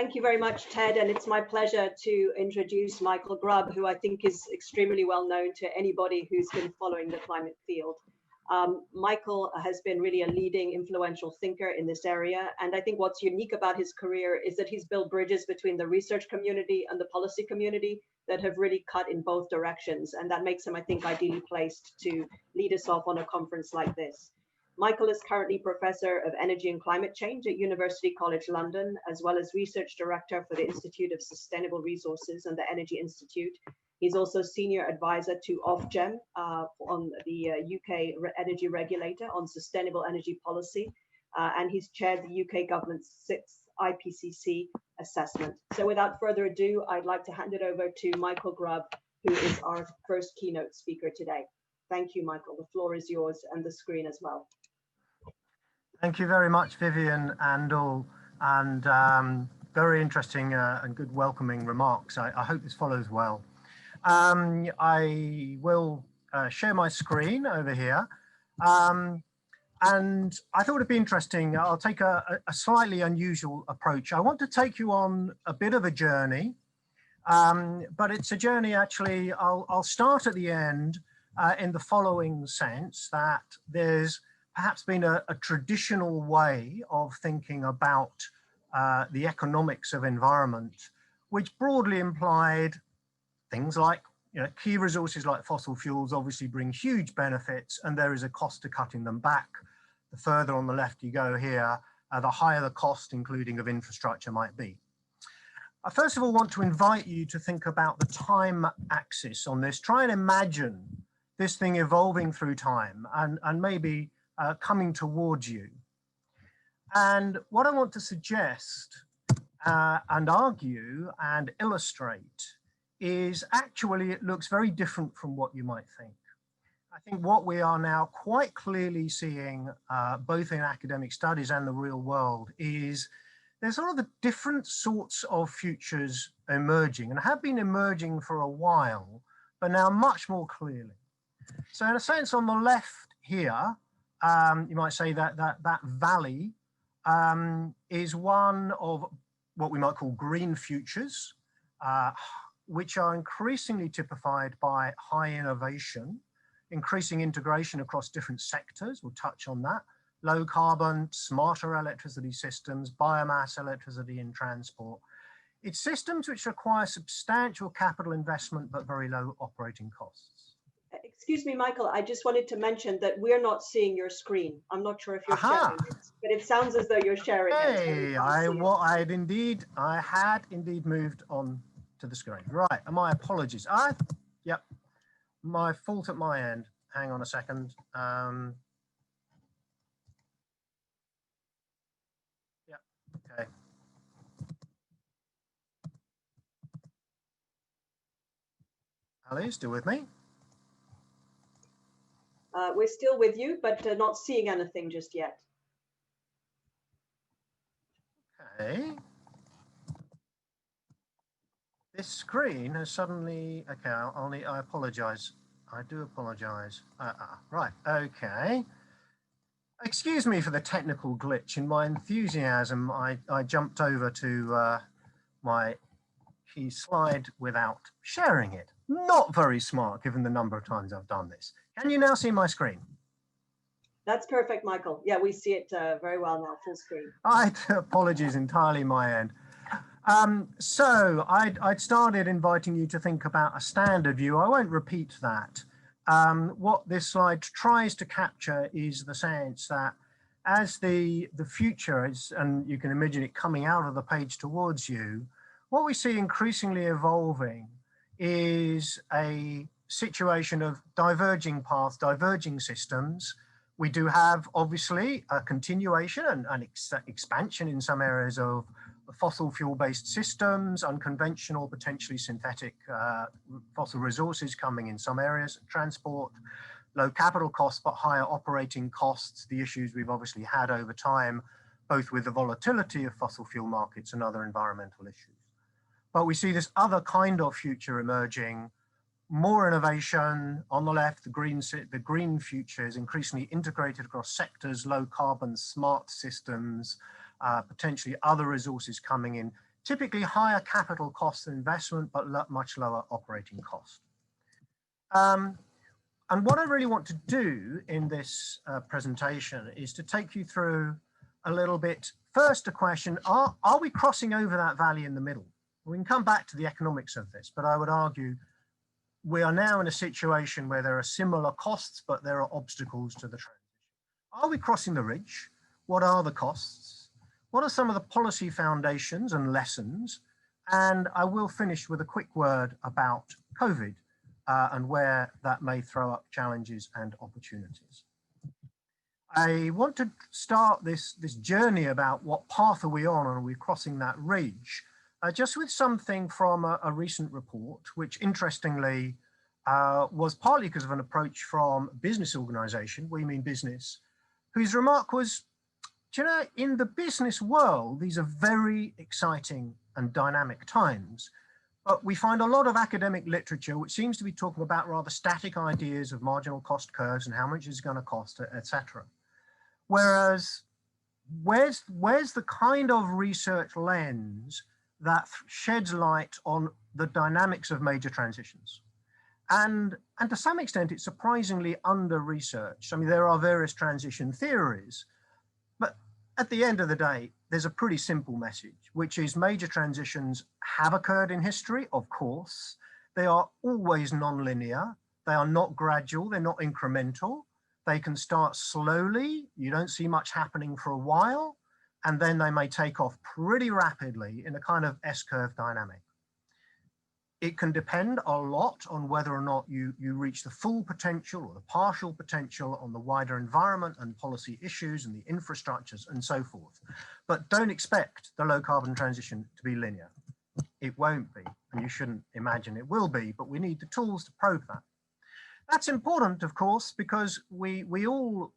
Thank you very much, Ted, and it's my pleasure to introduce Michael Grubb, who I think is extremely well known to anybody who's been following the climate field. Michael has been really a leading influential thinker in this area, and I think what's unique about his career is that he's built bridges between the research community and the policy community that have really cut in both directions, and that makes him, I think, ideally placed to lead us off on a conference like this. Michael is currently Professor of Energy and Climate Change at University College London, as well as Research Director for the Institute of Sustainable Resources and the Energy Institute. He's also Senior Advisor to Ofgem on the UK energy regulator on sustainable energy policy, and he's chaired the UK government's 6th IPCC assessment. So without further ado, I'd like to hand it over to Michael Grubb, who is our first keynote speaker today. Thank you, Michael. The floor is yours and the screen as well. Thank you very much, Vivian and all, and very interesting and good welcoming remarks. I hope this follows well. I will share my screen over here. And I thought it'd be interesting. I'll take a slightly unusual approach. I want to take you on a bit of a journey, but it's a journey actually, I'll start at the end in the following sense that there's perhaps been a traditional way of thinking about the economics of environment, which broadly implied things like, key resources like fossil fuels obviously bring huge benefits and there is a cost to cutting them back. The further on the left you go here, the higher the cost, including of infrastructure, might be. I first of all want to invite you to think about the time axis on this. Try and imagine this thing evolving through time and maybe coming towards you. And what I want to suggest and argue and illustrate is actually it looks very different from what you might think. I think what we are now quite clearly seeing, both in academic studies and the real world, is there's sort of the different sorts of futures emerging and have been emerging for a while, but now much more clearly. So in a sense, on the left here, you might say that valley is one of what we might call green futures, which are increasingly typified by high innovation, increasing integration across different sectors. We'll touch on that. Low carbon, smarter electricity systems, biomass electricity in transport. It's systems which require substantial capital investment, but very low operating costs. Excuse me, Michael, I just wanted to mention that we're not seeing your screen. I'm not sure if you're sharing it, but it sounds as though you're sharing it. I had indeed moved on to the screen. Right, and my apologies. Yep, my fault at my end. Hang on a second. Yep, okay. Ali, still with me? We're still with you, but not seeing anything just yet. Okay. This screen has suddenly, okay, I apologize. I do apologize. Right, okay. Excuse me for the technical glitch. In my enthusiasm, I jumped over to my key slide without sharing it. Not very smart, given the number of times I've done this. Can you now see my screen? That's perfect, Michael. Yeah, we see it very well now, full screen. Apologies, entirely my end. So I'd started inviting you to think about a standard view. I won't repeat that. What this slide tries to capture is the sense that as the future is, and you can imagine it coming out of the page towards you, what we see increasingly evolving is a situation of diverging paths, diverging systems. We do have obviously a continuation and expansion in some areas of fossil fuel based systems, unconventional, potentially synthetic fossil resources coming in some areas, transport, low capital costs, but higher operating costs, the issues we've obviously had over time, both with the volatility of fossil fuel markets and other environmental issues. But we see this other kind of future emerging, more innovation on the left, the green future is increasingly integrated across sectors, low carbon, smart systems, potentially other resources coming in, typically higher capital cost than investment, but much lower operating cost. And what I really want to do in this presentation is to take you through a little bit. First, a question, are we crossing over that valley in the middle? We can come back to the economics of this, but I would argue we are now in a situation where there are similar costs, but there are obstacles to the transition. Are we crossing the ridge? What are the costs? What are some of the policy foundations and lessons? And I will finish with a quick word about COVID and where that may throw up challenges and opportunities. I want to start this journey about what path are we on and are we crossing that ridge, just with something from a recent report, which interestingly was partly because of an approach from a business organization, We Mean Business, whose remark was, do you know, in the business world, these are very exciting and dynamic times. But we find a lot of academic literature which seems to be talking about rather static ideas of marginal cost curves and how much it's going to cost, etc. Whereas, where's the kind of research lens that sheds light on the dynamics of major transitions? And to some extent, it's surprisingly under-researched. I mean, there are various transition theories, but at the end of the day, there's a pretty simple message, which is major transitions have occurred in history, of course. They are always non-linear. They are not gradual. They're not incremental. They can start slowly. You don't see much happening for a while, and then they may take off pretty rapidly in a kind of S-curve dynamic. It can depend a lot on whether or not you reach the full potential or the partial potential on the wider environment and policy issues and the infrastructures and so forth. But don't expect the low carbon transition to be linear. It won't be, and you shouldn't imagine it will be, but we need the tools to probe that. That's important, of course, because we all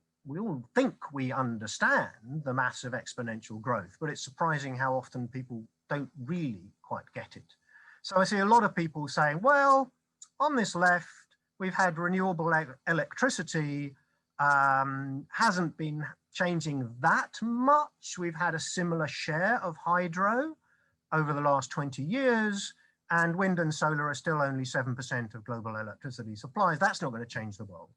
think we understand the maths of exponential growth, but it's surprising how often people don't really quite get it. So I see a lot of people saying, well, on this left, we've had renewable electricity, hasn't been changing that much. We've had a similar share of hydro over the last 20 years, and wind and solar are still only 7% of global electricity supplies. That's not going to change the world.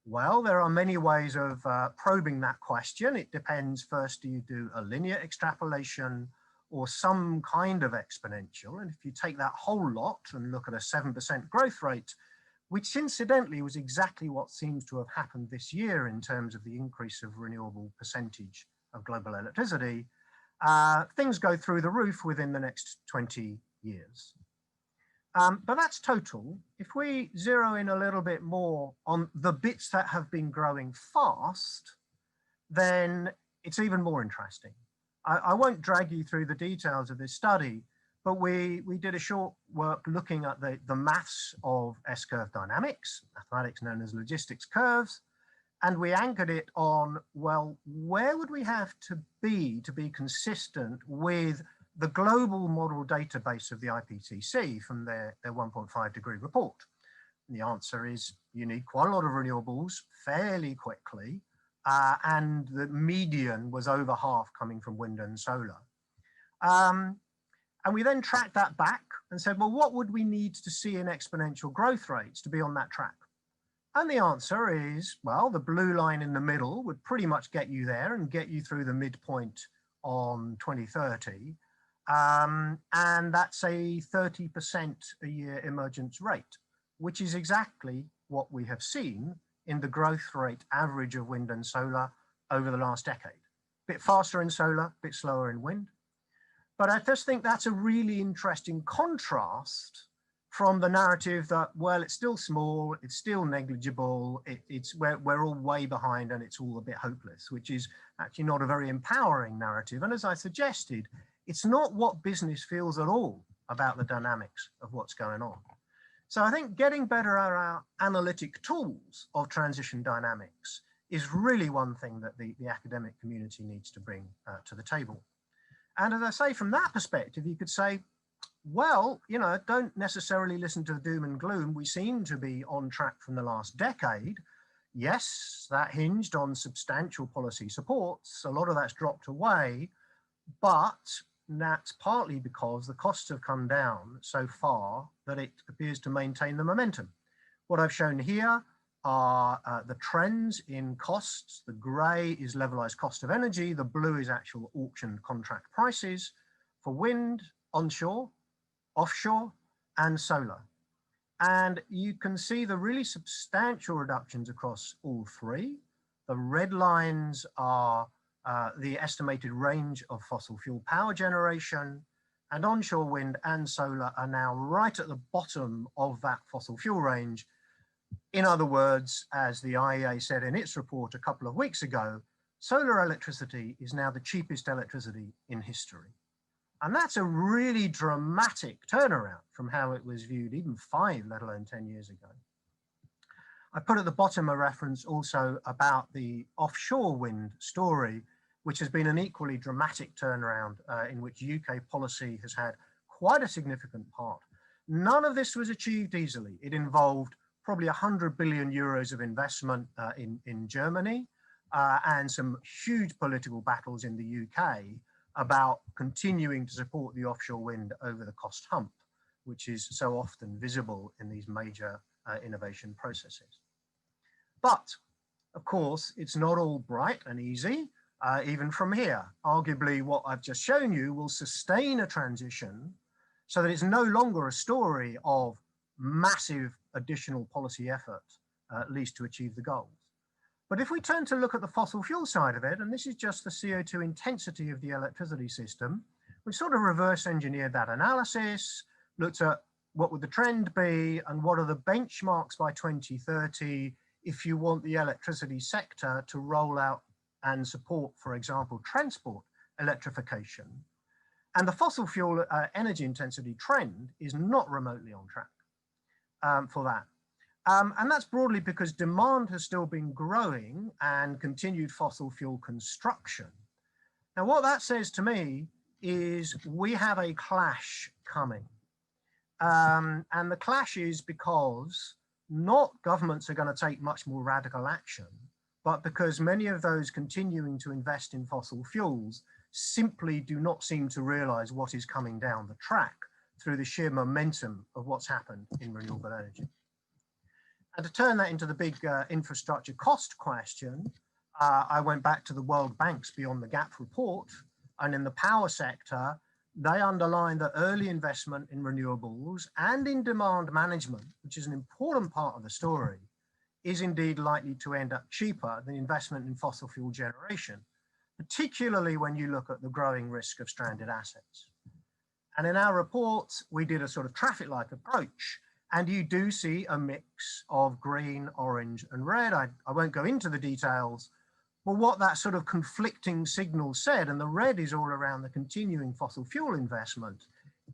Well, there are many ways of probing that question. It depends, first, do you do a linear extrapolation or some kind of exponential? And if you take that whole lot and look at a 7% growth rate, which incidentally was exactly what seems to have happened this year in terms of the increase of renewable percentage of global electricity, things go through the roof within the next 20 years. But that's total. If we zero in a little bit more on the bits that have been growing fast, then it's even more interesting. I won't drag you through the details of this study, but we did a short work looking at the maths of S-curve dynamics, mathematics known as logistics curves, and we anchored it on, well, where would we have to be consistent with the global model database of the IPCC from their 1.5 degree report? And the answer is you need quite a lot of renewables fairly quickly, and the median was over half coming from wind and solar. And we then tracked that back and said, well, what would we need to see in exponential growth rates to be on that track? And the answer is, well, the blue line in the middle would pretty much get you there and get you through the midpoint on 2030. And that's a 30% a year emergence rate, which is exactly what we have seen in the growth rate average of wind and solar over the last decade. A bit faster in solar, a bit slower in wind. But I just think that's a really interesting contrast from the narrative that, well, it's still small, it's still negligible, we're all way behind and it's all a bit hopeless, which is actually not a very empowering narrative. And as I suggested, it's not what business feels at all about the dynamics of what's going on. So I think getting better at our analytic tools of transition dynamics is really one thing that the academic community needs to bring to the table. And as I say, from that perspective, you could say, well, you know, don't necessarily listen to the doom and gloom. We seem to be on track from the last decade. Yes, that hinged on substantial policy supports. A lot of that's dropped away, but that's partly because the costs have come down so far that it appears to maintain the momentum. What I've shown here are the trends in costs. The grey is levelized cost of energy. The blue is actual auction contract prices for wind, onshore, offshore, and solar. And you can see the really substantial reductions across all three. The red lines are the estimated range of fossil fuel power generation, and onshore wind and solar are now right at the bottom of that fossil fuel range. In other words, as the IEA said in its report a couple of weeks ago, solar electricity is now the cheapest electricity in history. And that's a really dramatic turnaround from how it was viewed even 5, let alone 10 years ago. I put at the bottom a reference also about the offshore wind story, which has been an equally dramatic turnaround in which UK policy has had quite a significant part. None of this was achieved easily. It involved probably 100 billion euros of investment in Germany and some huge political battles in the UK about continuing to support the offshore wind over the cost hump, which is so often visible in these major innovation processes. But of course, it's not all bright and easy, even from here. Arguably, what I've just shown you will sustain a transition so that it's no longer a story of massive additional policy effort, at least to achieve the goals. But if we turn to look at the fossil fuel side of it, and this is just the CO2 intensity of the electricity system, we've sort of reverse engineered that analysis, looked at what would the trend be and what are the benchmarks by 2030 if you want the electricity sector to roll out and support, for example, transport electrification. And the fossil fuel energy intensity trend is not remotely on track for that. And that's broadly because demand has still been growing and continued fossil fuel construction. Now, what that says to me is we have a clash coming. And the clash is because not governments are going to take much more radical action, but because many of those continuing to invest in fossil fuels simply do not seem to realize what is coming down the track through the sheer momentum of what's happened in renewable energy. And to turn that into the big infrastructure cost question, I went back to the World Bank's Beyond the Gap report, and in the power sector, they underline that early investment in renewables and in demand management, which is an important part of the story, is indeed likely to end up cheaper than investment in fossil fuel generation, particularly when you look at the growing risk of stranded assets. And in our report, we did a sort of traffic-like approach. And you do see a mix of green, orange, and red. I won't go into the details, but what that sort of conflicting signal said, and the red is all around the continuing fossil fuel investment,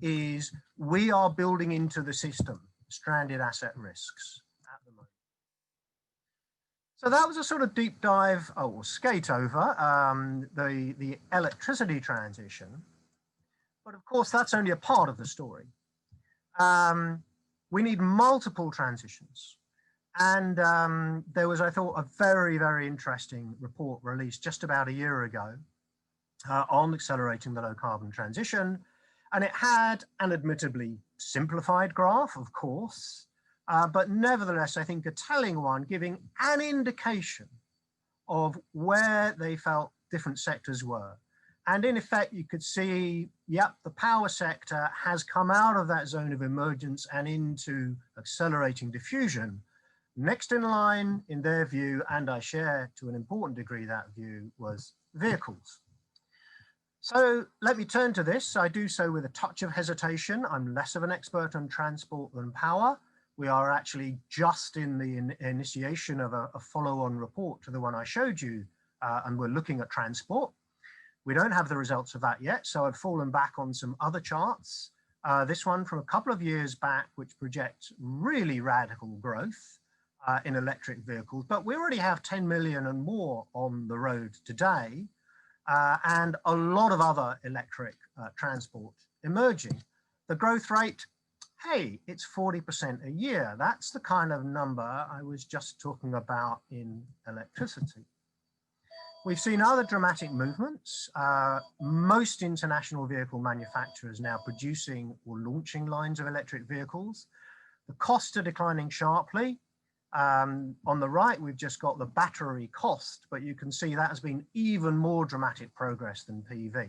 is we are building into the system stranded asset risks at the moment. So that was a sort of deep dive, or skate over the electricity transition. But of course, that's only a part of the story. We need multiple transitions. And there was, I thought, a very, very interesting report released just about a year ago on accelerating the low carbon transition. And it had an admittedly simplified graph, of course, but nevertheless, I think a telling one, giving an indication of where they felt different sectors were. And in effect, you could see, yep, the power sector has come out of that zone of emergence and into accelerating diffusion. Next in line, in their view, and I share to an important degree that view, was vehicles. So let me turn to this. I do so with a touch of hesitation. I'm less of an expert on transport than power. We are actually just in the initiation of a follow-on report to the one I showed you, and we're looking at transport. We don't have the results of that yet, so I've fallen back on some other charts. This one from a couple of years back, which projects really radical growth in electric vehicles, but we already have 10 million and more on the road today, and a lot of other electric transport emerging. The growth rate, hey, it's 40% a year. That's the kind of number I was just talking about in electricity. We've seen other dramatic movements. Most international vehicle manufacturers now producing or launching lines of electric vehicles. The costs are declining sharply. On the right, we've just got the battery cost, but you can see that has been even more dramatic progress than PV.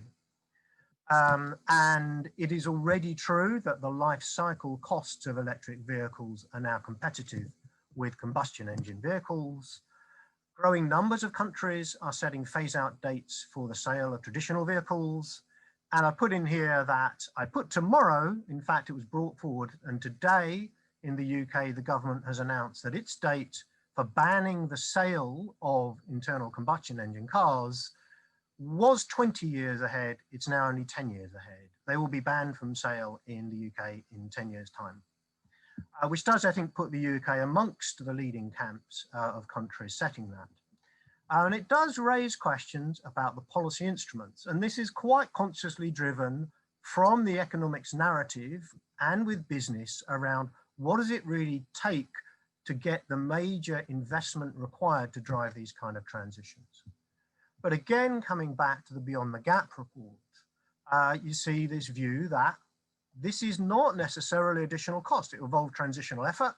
And it is already true that the life cycle costs of electric vehicles are now competitive with combustion engine vehicles. Growing numbers of countries are setting phase out dates for the sale of traditional vehicles. And I put in here that I put tomorrow, in fact, it was brought forward. And today in the UK, the government has announced that its date for banning the sale of internal combustion engine cars was 20 years ahead. It's now only 10 years ahead. They will be banned from sale in the UK in 10 years' time. Which does, I think, put the UK amongst the leading camps of countries setting that. And it does raise questions about the policy instruments. And this is quite consciously driven from the economics narrative and with business around what does it really take to get the major investment required to drive these kind of transitions. But again, coming back to the Beyond the Gap report, you see this view that this is not necessarily additional cost. It will involve transitional effort.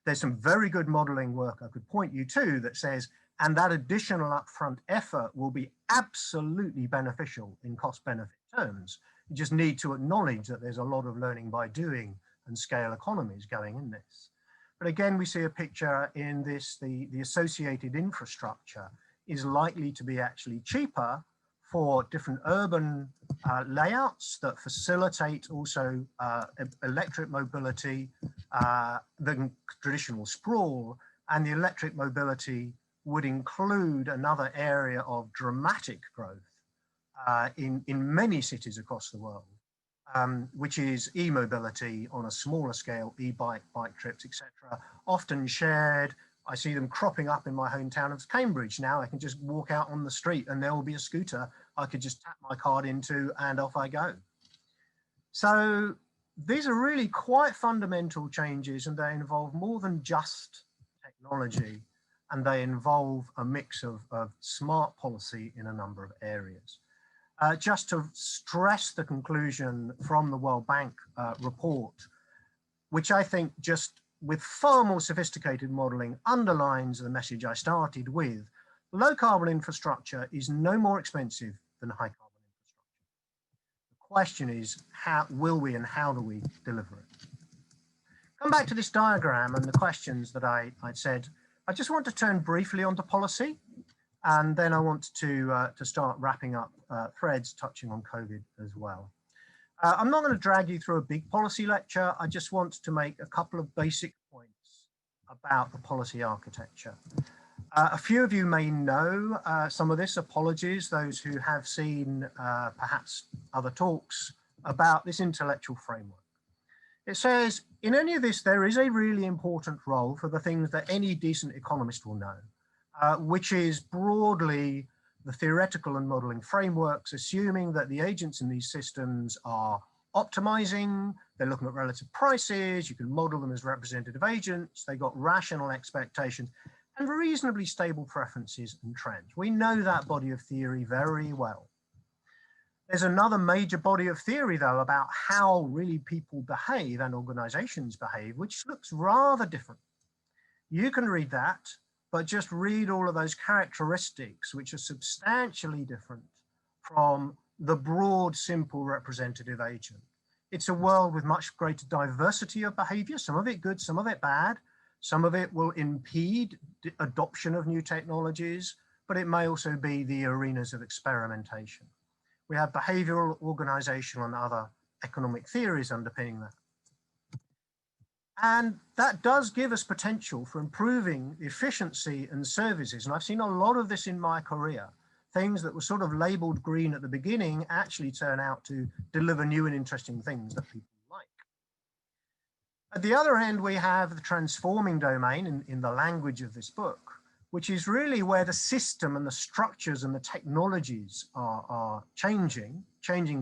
There's some very good modeling work I could point you to that says, and that additional upfront effort will be absolutely beneficial in cost benefit terms. You just need to acknowledge that there's a lot of learning by doing and scale economies going in this. But again, we see a picture in this, the associated infrastructure is likely to be actually cheaper for different urban layouts that facilitate also electric mobility than traditional sprawl. And the electric mobility would include another area of dramatic growth in many cities across the world, which is e-mobility on a smaller scale, e-bike, bike trips, etc., often shared. I see them cropping up in my hometown of Cambridge now. I can just walk out on the street and there will be a scooter I could just tap my card into and off I go. So these are really quite fundamental changes, and they involve more than just technology, and they involve a mix of smart policy in a number of areas. Just to stress the conclusion from the World Bank report, which I think just with far more sophisticated modeling underlines the message I started with. Low carbon infrastructure is no more expensive than high carbon infrastructure. The question is, how will we and how do we deliver it? Come back to this diagram and the questions that I'd said. I just want to turn briefly onto policy, and then I want to start wrapping up threads touching on COVID as well. I'm not going to drag you through a big policy lecture. I just want to make a couple of basic points about the policy architecture. A few of you may know some of this. Apologies, those who have seen perhaps other talks about this intellectual framework. It says, in any of this, there is a really important role for the things that any decent economist will know, which is broadly the theoretical and modeling frameworks, assuming that the agents in these systems are optimizing, they're looking at relative prices, you can model them as representative agents, they got rational expectations and reasonably stable preferences and trends. We know that body of theory very well. There's another major body of theory, though, about how really people behave and organizations behave, which looks rather different. You can read that, but just read all of those characteristics, which are substantially different from the broad, simple representative agent. It's a world with much greater diversity of behavior, some of it good, some of it bad. Some of it will impede adoption of new technologies, but it may also be the arenas of experimentation. We have behavioral, organizational, and other economic theories underpinning that. And that does give us potential for improving efficiency and services. And I've seen a lot of this in my career. Things that were sort of labeled green at the beginning actually turn out to deliver new and interesting things that people like. At the other end, we have the transforming domain in the language of this book, which is really where the system and the structures and the technologies are changing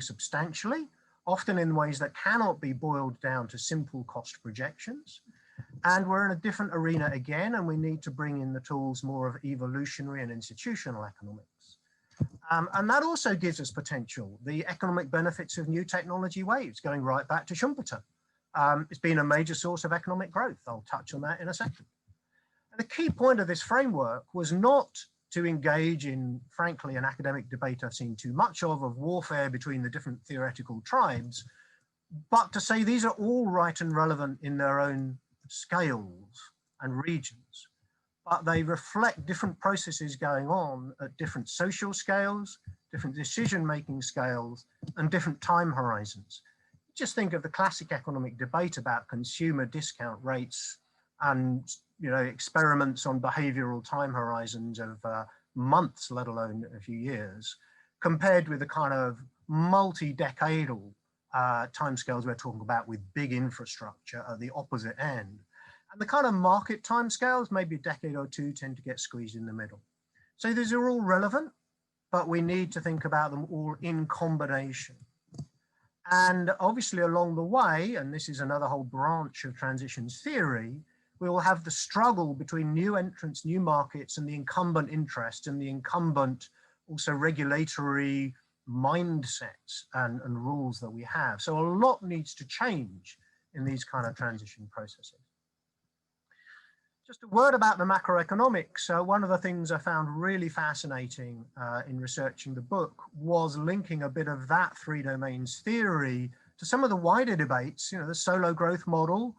substantially, often in ways that cannot be boiled down to simple cost projections. And we're in a different arena again, and we need to bring in the tools more of evolutionary and institutional economics. And that also gives us potential, the economic benefits of new technology waves, going right back to Schumpeter. It's been a major source of economic growth. I'll touch on that in a second. And the key point of this framework was not to engage in, frankly, an academic debate I've seen too much of warfare between the different theoretical tribes, but to say these are all right and relevant in their own scales and regions, but they reflect different processes going on at different social scales, different decision-making scales, and different time horizons. Just think of the classic economic debate about consumer discount rates and experiments on behavioral time horizons of months, let alone a few years, compared with the kind of multi-decadal timescales we're talking about with big infrastructure at the opposite end. And the kind of market timescales, maybe a decade or two, tend to get squeezed in the middle. So these are all relevant, but we need to think about them all in combination. And obviously along the way, and this is another whole branch of transitions theory, we will have the struggle between new entrants, new markets, and the incumbent interests and the incumbent also regulatory mindsets and rules that we have. So a lot needs to change in these kind of transition processes. Just a word about the macroeconomics. One of the things I found really fascinating in researching the book was linking a bit of that three domains theory to some of the wider debates, the solo growth model,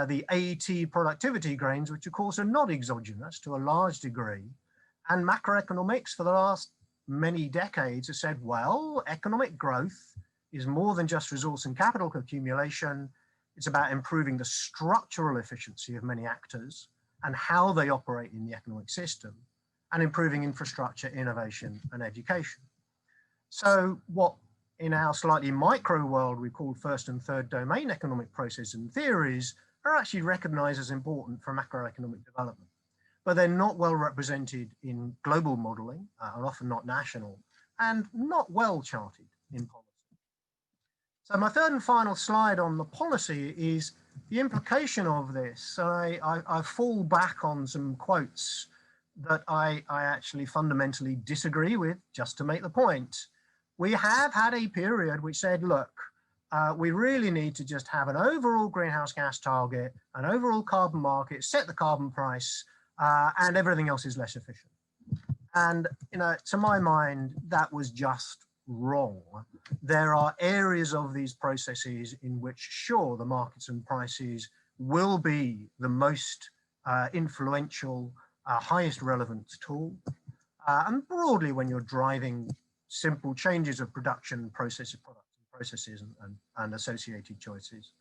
the AET productivity gains, which of course are not exogenous to a large degree, and macroeconomics for the last many decades has said, well, economic growth is more than just resource and capital accumulation. It's about improving the structural efficiency of many actors and how they operate in the economic system, and improving infrastructure, innovation, and education. So what in our slightly micro world we call first and third domain economic processes and theories are actually recognized as important for macroeconomic development, but they're not well represented in global modeling, and often not national, and not well charted in policy. So my third and final slide on the policy is the implication of this. I fall back on some quotes that I actually fundamentally disagree with, just to make the point. We have had a period which said, look, we really need to just have an overall greenhouse gas target, an overall carbon market, set the carbon price, and everything else is less efficient. And to my mind, that was just wrong. There are areas of these processes in which, sure, the markets and prices will be the most influential, highest relevance tool. And broadly, when you're driving simple changes of production, processes and associated choices.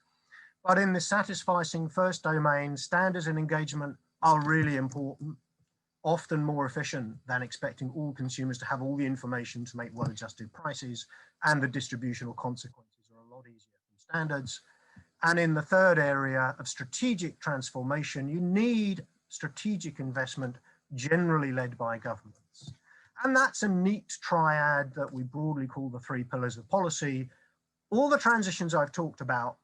But in the satisficing first domain, standards and engagement are really important, often more efficient than expecting all consumers to have all the information to make well-adjusted prices, and the distributional consequences are a lot easier from standards. And in the third area of strategic transformation, you need strategic investment generally led by governments. And that's a neat triad that we broadly call the three pillars of policy. All the transitions I've talked about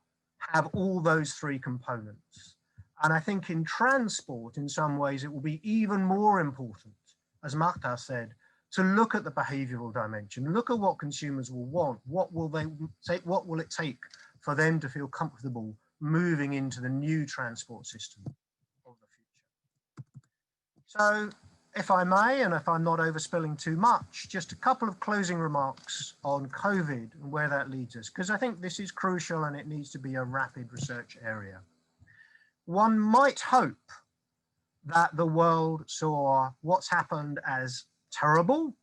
have all those three components. And I think in transport, in some ways, it will be even more important, as Marta said, to look at the behavioral dimension, look at what consumers will want, what will it take for them to feel comfortable moving into the new transport system of the future. So if I may, and if I'm not overspilling too much, just a couple of closing remarks on COVID and where that leads us, because I think this is crucial and it needs to be a rapid research area. One might hope that the world saw what's happened as terrible,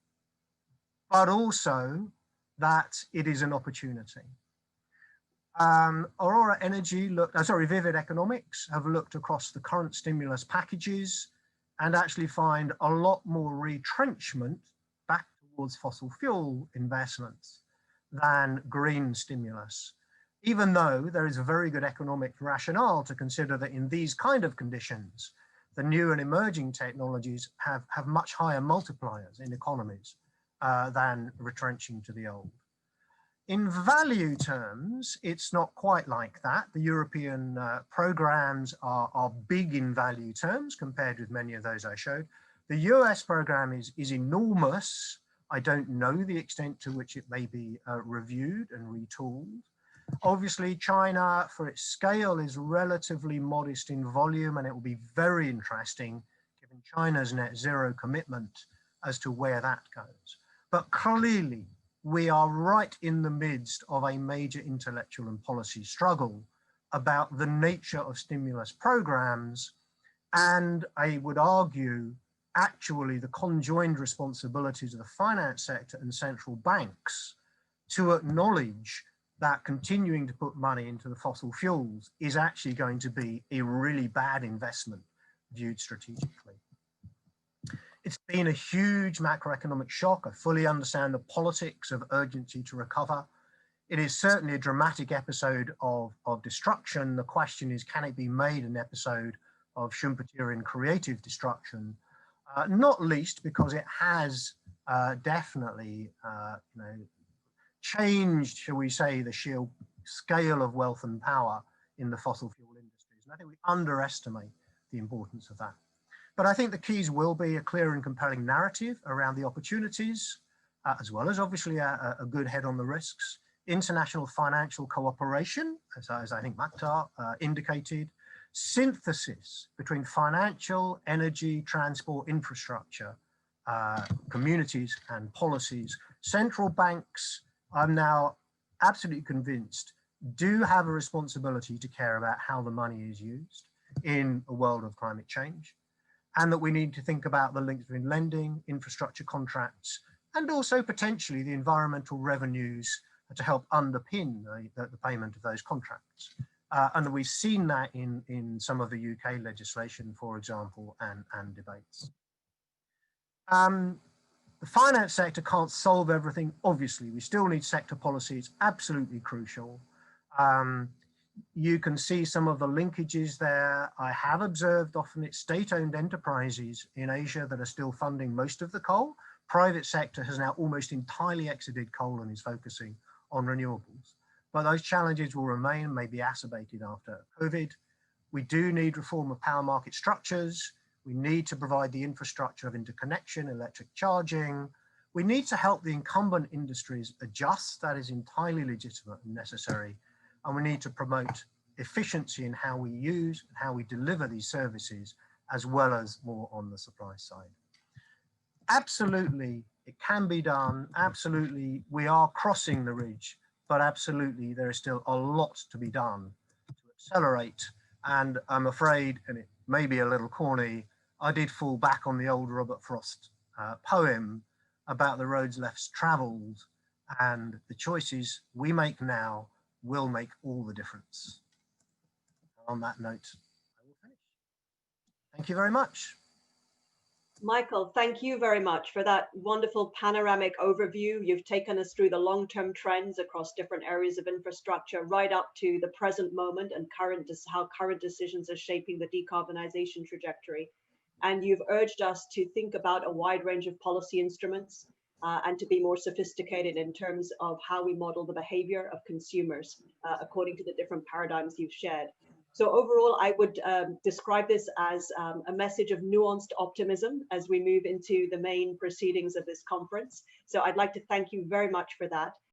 but also that it is an opportunity. Aurora Energy Vivid Economics have looked across the current stimulus packages and actually find a lot more retrenchment back towards fossil fuel investments than green stimulus, even though there is a very good economic rationale to consider that in these kind of conditions, the new and emerging technologies have much higher multipliers in economies than retrenching to the old. In value terms, it's not quite like that. The European programs are big in value terms compared with many of those I showed. The US program is enormous, I don't know the extent to which it may be reviewed and retooled. Obviously, China, for its scale, is relatively modest in volume, and it will be very interesting, given China's net zero commitment, as to where that goes. But clearly, we are right in the midst of a major intellectual and policy struggle about the nature of stimulus programs, and I would argue actually the conjoined responsibilities of the finance sector and central banks to acknowledge that continuing to put money into the fossil fuels is actually going to be a really bad investment viewed strategically. It's been a huge macroeconomic shock. I fully understand the politics of urgency to recover. It is certainly a dramatic episode of destruction. The question is, can it be made an episode of Schumpeterian creative destruction? Not least because it has definitely changed, shall we say, the sheer scale of wealth and power in the fossil fuel industries. And I think we underestimate the importance of that. But I think the keys will be a clear and compelling narrative around the opportunities, as well as obviously a good head on the risks. International financial cooperation, as I think Maktar indicated, synthesis between financial, energy, transport, infrastructure, communities and policies. Central banks, I'm now absolutely convinced, do have a responsibility to care about how the money is used in a world of climate change, and that we need to think about the links between lending, infrastructure contracts, and also potentially the environmental revenues to help underpin the payment of those contracts. And we've seen that in some of the UK legislation, for example, and debates. The finance sector can't solve everything. Obviously, we still need sector policy. It's absolutely crucial. You can see some of the linkages there. I have observed often it's state-owned enterprises in Asia that are still funding most of the coal. Private sector has now almost entirely exited coal and is focusing on renewables. But those challenges will remain, may be exacerbated after COVID. We do need reform of power market structures. We need to provide the infrastructure of interconnection, electric charging. We need to help the incumbent industries adjust. That is entirely legitimate and necessary. And we need to promote efficiency in how we use and how we deliver these services, as well as more on the supply side. Absolutely, it can be done. Absolutely, we are crossing the ridge, but absolutely, there is still a lot to be done to accelerate. And I'm afraid, and it may be a little corny, I did fall back on the old Robert Frost poem about the roads less traveled, and the choices we make now will make all the difference. On that note, I will finish. Thank you very much. Michael, thank you very much for that wonderful panoramic overview. You've taken us through the long-term trends across different areas of infrastructure, right up to the present moment and how current decisions are shaping the decarbonization trajectory. And you've urged us to think about a wide range of policy instruments and to be more sophisticated in terms of how we model the behavior of consumers according to the different paradigms you've shared. So overall, I would describe this as a message of nuanced optimism as we move into the main proceedings of this conference. So I'd like to thank you very much for that.